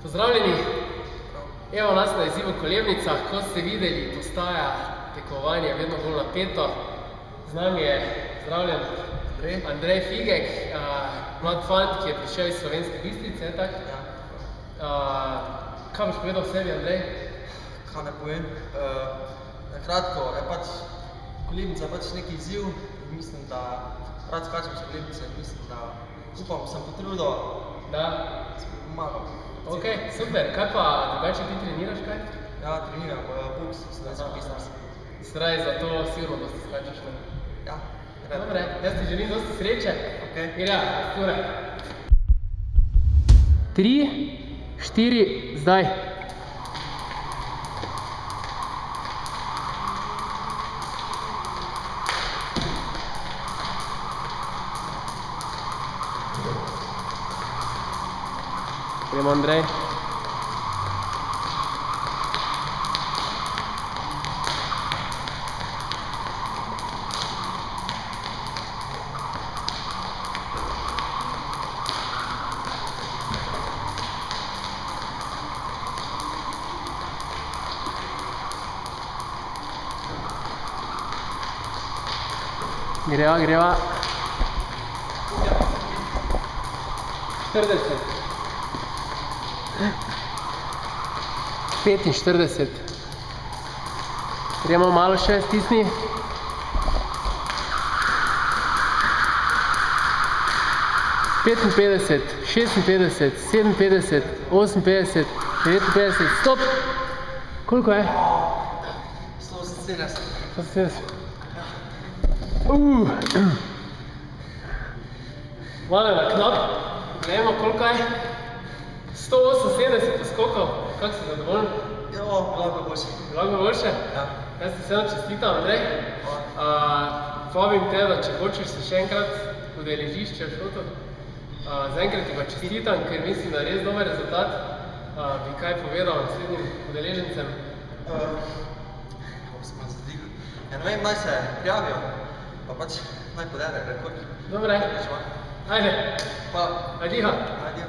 Pozdravljeni, evo nas na izzivu Kolebnica. Kot ste videli, postaja tekmovanje vedno bolj napeto. Z nami je zdravljen Andrej Figek, mlad fant, ki je prišel iz Slovenske Bistrice, tak? Kaj boš povedal o sebi, Andrej? Kaj ne povem? Na kratko, Kolebnica je pač neki izziv. Mislim, da rad skačem s Kolebnice, mislim, da upam, sem potrudil, da sem pomagal. Ok, super. Kaj pa drugače ti treniraš kaj? Ja, treniram boks, Slovenska Bistrica. Sraj, zato sigurno dosti skačeš, ne? Ja. Dobre, jaz ti želim dosti sreče. Ok. Ilja, sturaj. 3, 4, zdaj. Gremo, Andrej. Greva, greva. 40. 45. Gremo malo še, stisni. 55, 56, 57, 58, 59, stop! Koliko je? 170. 170. Malo na knap. Gremo, koliko je? 178 poskokov. Kako si zadovoljen? Jo, lahko boljše. Lahko boljše? Ja. Jaz ti vseeno čestitam, Andrej. Vabim te, da če hočeš se še enkrat udeležiš, če v šotu. Zaenkrat ti pa čestitam, ker mislim, da je res dober rezultat. Bi kaj povedal naslednjim udeležencem? Kako smo zadihali. Ja, ne vem, naj se prijavijo, pa pač naj podere rekord. Dobre. Ajde. Hvala. Adiha. Adijo.